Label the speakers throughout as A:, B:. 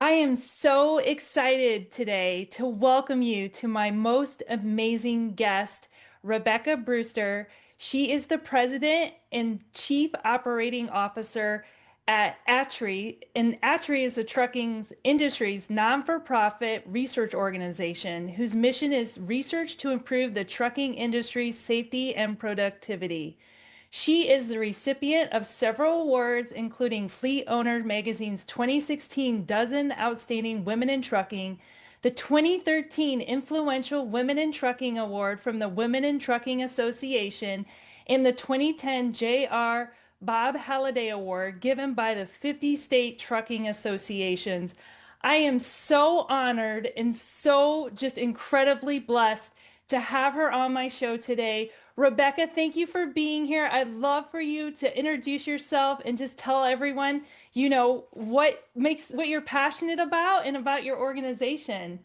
A: I am so excited today to welcome you to my most amazing guest, Rebecca Brewster. She is the president and chief operating officer at ATRI, and ATRI is the trucking industry's non-for-profit research organization whose mission is research to improve the trucking industry's safety and productivity. She is the recipient of several awards, including Fleet Owner Magazine's 2016 Dozen Outstanding Women in Trucking, the 2013 Influential Women in Trucking Award from the Women in Trucking Association, and the 2010 J.R. Bob Halliday Award given by the 50 state trucking associations. I am so honored and so just incredibly blessed to have her on my show today. Rebecca, thank you for being here. I'd love for you to introduce yourself and just tell everyone, what you're passionate about and about your organization.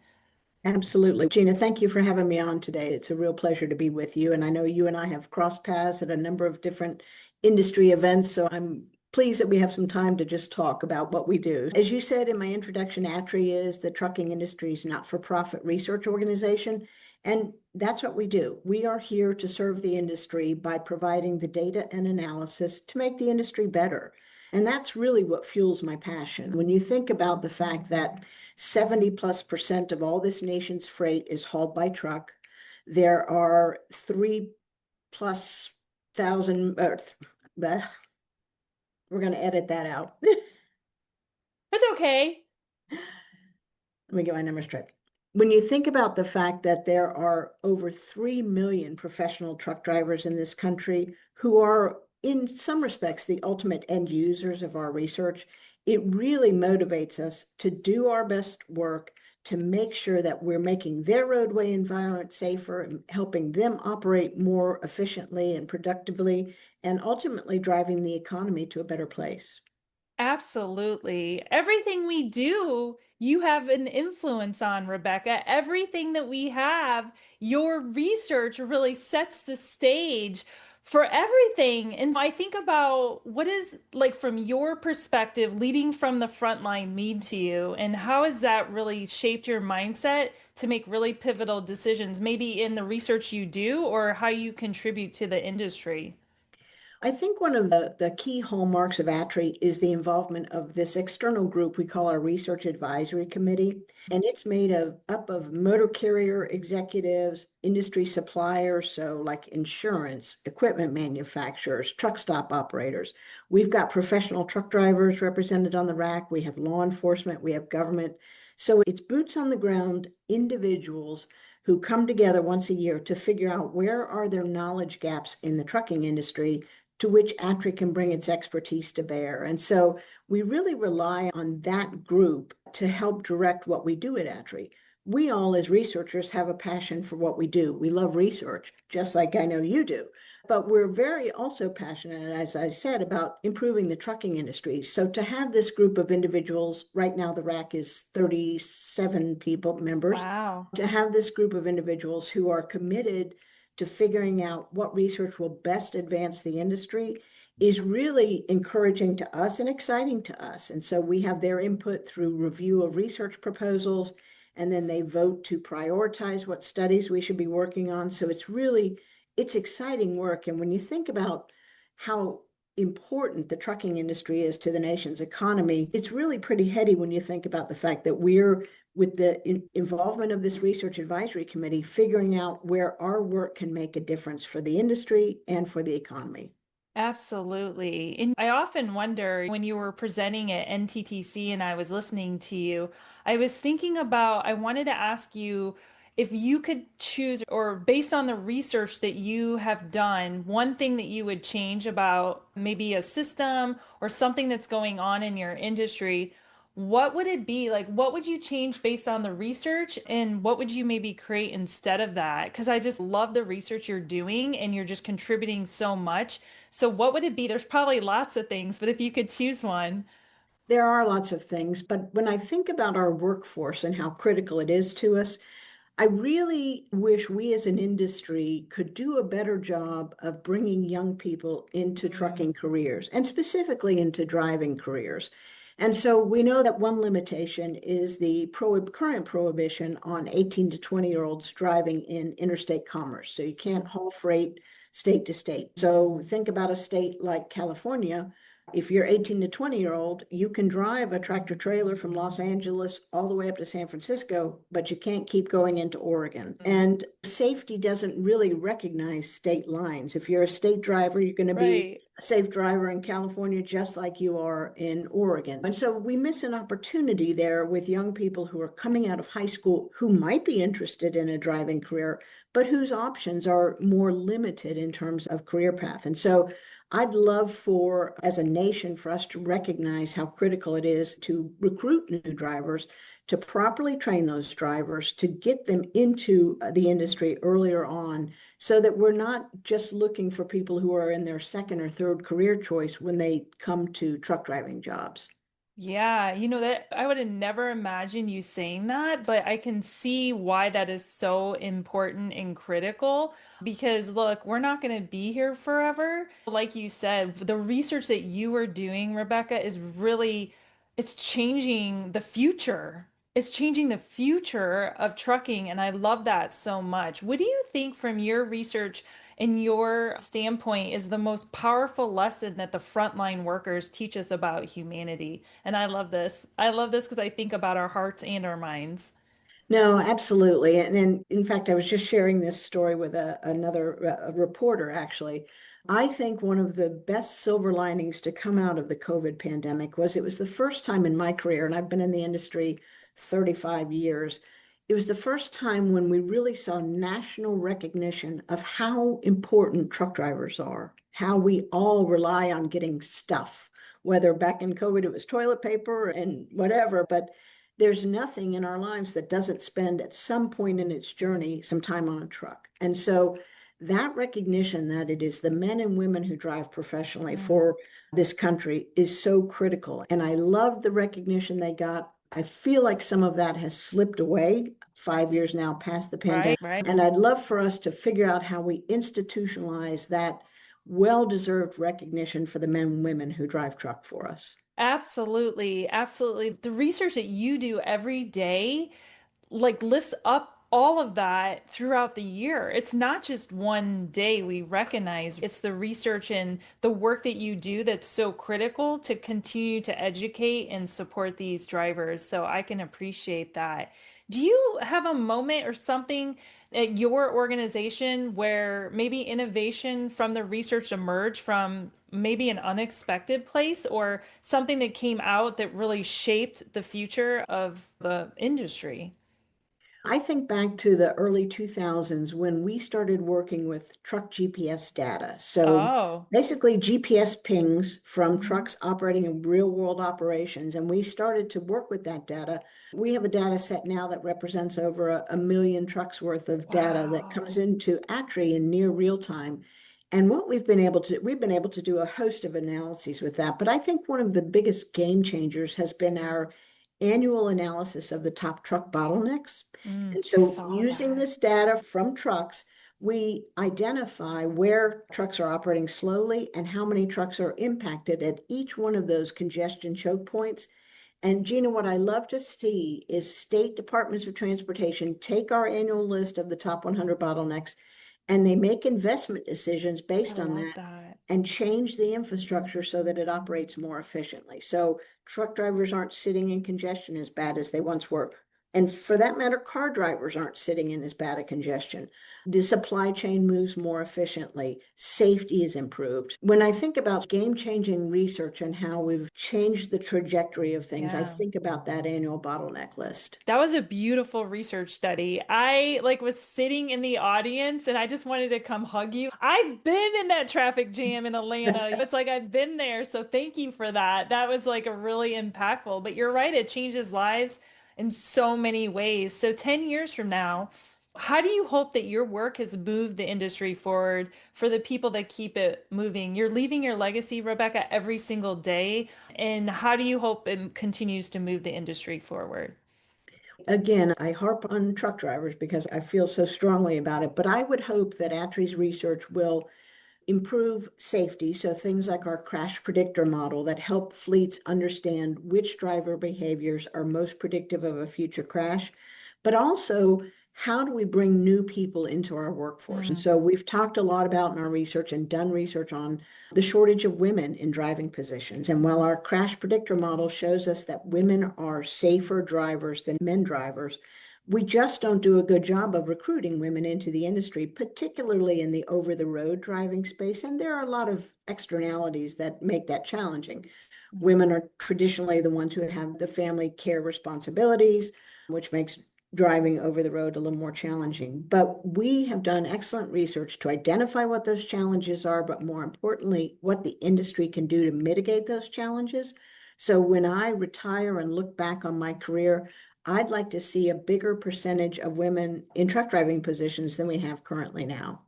B: Absolutely. Gina, thank you for having me on today. It's a real pleasure to be with you. And I know you and I have crossed paths at a number of different industry events. So I'm pleased that we have some time to just talk about what we do. As you said in my introduction, ATRI is the trucking industry's not-for-profit research organization. And that's what we do. We are here to serve the industry by providing the data and analysis to make the industry better. And that's really what fuels my passion. When you think about the fact that 70+% of all this nation's freight is hauled by truck, there are 3,000+, we're going to edit that out.
A: That's okay.
B: Let me get my numbers straight. When you think about the fact that there are over 3 million professional truck drivers in this country who are, in some respects, the ultimate end users of our research, it really motivates us to do our best work to make sure that we're making their roadway environment safer and helping them operate more efficiently and productively, and ultimately driving the economy to a better place.
A: Absolutely. Everything we do, you have an influence on, Rebecca. Everything that we have, your research really sets the stage for everything. And I think about what is, like, from your perspective, leading from the front line mean to you, and how has that really shaped your mindset to make really pivotal decisions, maybe in the research you do or how you contribute to the industry?
B: I think one of the key hallmarks of ATRI is the involvement of this external group we call our Research Advisory Committee. And it's made up of motor carrier executives, industry suppliers, so like insurance, equipment manufacturers, truck stop operators. We've got professional truck drivers represented on the RAC. We have law enforcement, we have government. So it's boots on the ground individuals who come together once a year to figure out where are their knowledge gaps in the trucking industry to which ATRI can bring its expertise to bear. And so we really rely on that group to help direct what we do at ATRI. We all, as researchers, have a passion for what we do. We love research, just like I know you do. But we're very also passionate, as I said, about improving the trucking industry. So to have this group of individuals, right now the RAC is 37 people, members,
A: Wow.
B: to have this group of individuals who are committed to figuring out what research will best advance the industry is really encouraging to us and exciting to us. And so we have their input through review of research proposals, and then they vote to prioritize what studies we should be working on. So it's exciting work. And when you think about how important the trucking industry is to the nation's economy, it's really pretty heady when you think about the fact that we're, with the involvement of this Research Advisory Committee, figuring out where our work can make a difference for the industry and for the economy.
A: Absolutely. And I often wonder when you were presenting at NTTC and I was listening to you, I was thinking about, I wanted to ask you if you could choose, or based on the research that you have done, one thing that you would change about maybe a system or something that's going on in your industry, what would it be? Like, what would you change based on the research, and what would you maybe create instead of that? Because I just love the research you're doing and you're just contributing so much. So, what would it be? There's probably lots of things, but if you could choose one.
B: There are lots of things, but when I think about our workforce and how critical it is to us, I really wish we as an industry could do a better job of bringing young people into
A: Mm.
B: trucking careers and specifically into driving careers. And so we know that one limitation is the current prohibition on 18 to 20-year-olds driving in interstate commerce. So you can't haul freight state to state. So think about a state like California. If you're 18 to 20-year-old, you can drive a tractor trailer from Los Angeles all the way up to San Francisco, but you can't keep going into Oregon. And safety doesn't really recognize state lines. If you're a state driver, you're going to be
A: Right.
B: a safe driver in California just like you are in Oregon. And so we miss an opportunity there with young people who are coming out of high school who might be interested in a driving career, but whose options are more limited in terms of career path. And so I'd love for, as a nation, for us to recognize how critical it is to recruit new drivers, to properly train those drivers, to get them into the industry earlier on, so that we're not just looking for people who are in their second or third career choice when they come to truck driving jobs.
A: Yeah, that I would have never imagined you saying that, but I can see why that is so important and critical because look, we're not going to be here forever. Like you said, the research that you are doing, Rebecca, is really it's changing the future. It's changing the future of trucking, and I love that so much. What do you think from your research and your standpoint is the most powerful lesson that the frontline workers teach us about humanity? And I love this. I love this because I think about our hearts and our minds.
B: No, absolutely. And then, in fact, I was just sharing this story with another reporter, actually. I think one of the best silver linings to come out of the COVID pandemic was it was the first time in my career, and I've been in the industry 35 years. It was the first time when we really saw national recognition of how important truck drivers are, how we all rely on getting stuff, whether back in COVID it was toilet paper and whatever, but there's nothing in our lives that doesn't spend at some point in its journey some time on a truck. And so that recognition that it is the men and women who drive professionally
A: Mm.
B: for this country is so critical. And I love the recognition they got. I feel like some of that has slipped away 5 years now past the pandemic.
A: Right, right.
B: And I'd love for us to figure out how we institutionalize that well-deserved recognition for the men and women who drive truck for us.
A: Absolutely, absolutely. The research that you do every day like lifts up all of that throughout the year. It's not just one day we recognize. It's the research and the work that you do that's so critical to continue to educate and support these drivers. So I can appreciate that. Do you have a moment or something at your organization where maybe innovation from the research emerged from maybe an unexpected place or something that came out that really shaped the future of the industry?
B: I think back to the early 2000s when we started working with truck GPS data. So
A: Oh.
B: basically, GPS pings from
A: Mhm.
B: trucks operating in real world operations. And we started to work with that data. We have a data set now that represents over a million trucks worth of data that comes
A: Wow.
B: into ATRI in near real time. And what we've been able to do a host of analyses with that. But I think one of the biggest game changers has been our annual analysis of the top truck bottlenecks. And
A: I
B: so
A: saw
B: using
A: that.
B: this data from trucks, we identify where trucks are operating slowly and how many trucks are impacted at each one of those congestion choke points. And Gina, what I love to see is state departments of transportation take our annual list of the top 100 bottlenecks and they make investment decisions
A: I
B: based on
A: love
B: that
A: that.
B: and change the infrastructure so that it operates more efficiently. So truck drivers aren't sitting in congestion as bad as they once were. And for that matter, car drivers aren't sitting in as bad a congestion. The supply chain moves more efficiently. Safety is improved. When I think about game-changing research and how we've changed the trajectory of things, I
A: Yeah.
B: think about that annual bottleneck list.
A: That was a beautiful research study. I like was sitting in the audience and I just wanted to come hug you. I've been in that traffic jam in Atlanta. It's like I've been there. So thank you for that. That was like a really impactful. But you're right, it changes lives in so many ways. So 10 years from now, how do you hope that your work has moved the industry forward for the people that keep it moving? You're leaving your legacy, Rebecca, every single day. And how do you hope it continues to move the industry forward?
B: Again, I harp on truck drivers because I feel so strongly about it, but I would hope that ATRI's research will improve safety. So things like our crash predictor model that help fleets understand which driver behaviors are most predictive of a future crash, but also how do we bring new people into our workforce? And
A: Mm,
B: so we've talked a lot about in our research and done research on the shortage of women in driving positions. And while our crash predictor model shows us that women are safer drivers than men drivers, we just don't do a good job of recruiting women into the industry, particularly in the over-the-road driving space. And there are a lot of externalities that make that challenging.
A: mm.
B: Women are traditionally the ones who have the family care responsibilities, which makes driving over the road a little more challenging. But we have done excellent research to identify what those challenges are, but more importantly, what the industry can do to mitigate those challenges. So when I retire and look back on my career, I'd like to see a bigger percentage of women in truck driving positions than we have currently now.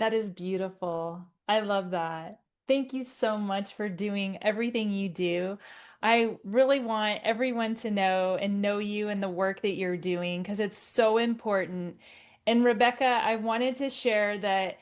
A: That is beautiful. I love that. Thank you so much for doing everything you do. I really want everyone to know and know you and the work that you're doing because it's so important. And Rebecca, I wanted to share that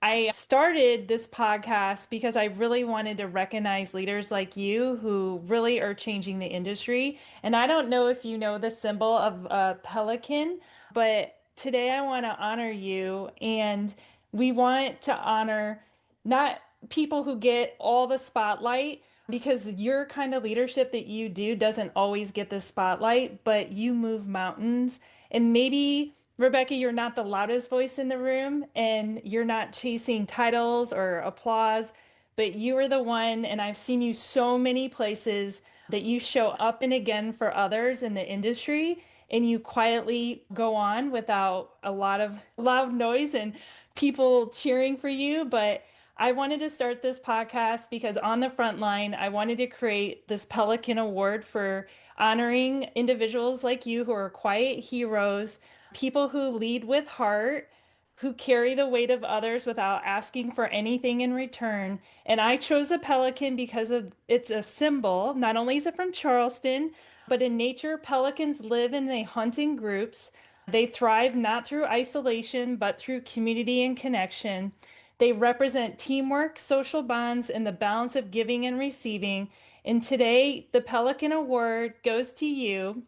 A: I started this podcast because I really wanted to recognize leaders like you who really are changing the industry. And I don't know if you know the symbol of a pelican, but today I want to honor you. And we want to honor not people who get all the spotlight because your kind of leadership that you do doesn't always get the spotlight, but you move mountains. And maybe, Rebecca, you're not the loudest voice in the room and you're not chasing titles or applause, but you are the one, and I've seen you so many places that you show up and again for others in the industry and you quietly go on without a lot of loud noise and people cheering for you. But I wanted to start this podcast because on the front line, I wanted to create this Pelican Award for honoring individuals like you who are quiet heroes, people who lead with heart, who carry the weight of others without asking for anything in return. And I chose a pelican because of it's a symbol. Not only is it from Charleston, but in nature, pelicans live and they hunt in groups. They thrive not through isolation, but through community and connection. They represent teamwork, social bonds, and the balance of giving and receiving. And today, the Pelican Award goes to you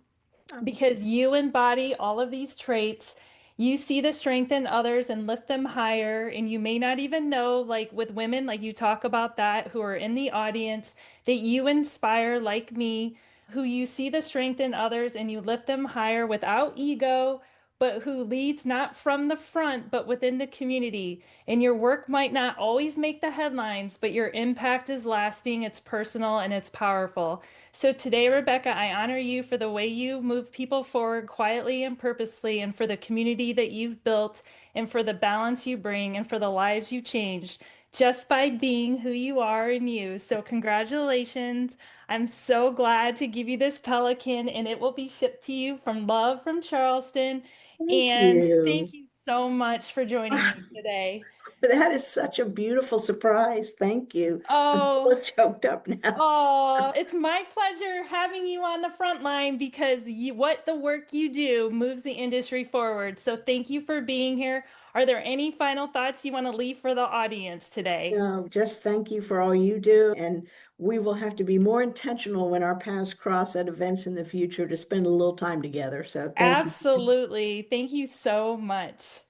A: because you embody all of these traits. You see the strength in others and lift them higher. And you may not even know, like with women, like you talk about that, who are in the audience, that you inspire, like me, who you see the strength in others and you lift them higher without ego, but who leads not from the front, but within the community. And your work might not always make the headlines, but your impact is lasting, it's personal, and it's powerful. So today, Rebecca, I honor you for the way you move people forward quietly and purposefully, and for the community that you've built, and for the balance you bring, and for the lives you changed just by being who you are and you. So, congratulations. I'm so glad to give you this pelican, and it will be shipped to you from Love from Charleston.
B: Thank
A: And thank
B: you.
A: you so much for joining me today.
B: That is such a beautiful surprise. Thank you. I'm
A: Oh,
B: all choked up now.
A: Oh, it's my pleasure having you on the front line because what the work you do moves the industry forward. So thank you for being here. Are there any final thoughts you want to leave for the audience today?
B: No, just thank you for all you do. And we will have to be more intentional when our paths cross at events in the future to spend a little time together. So thank you.
A: Absolutely. Thank you so much.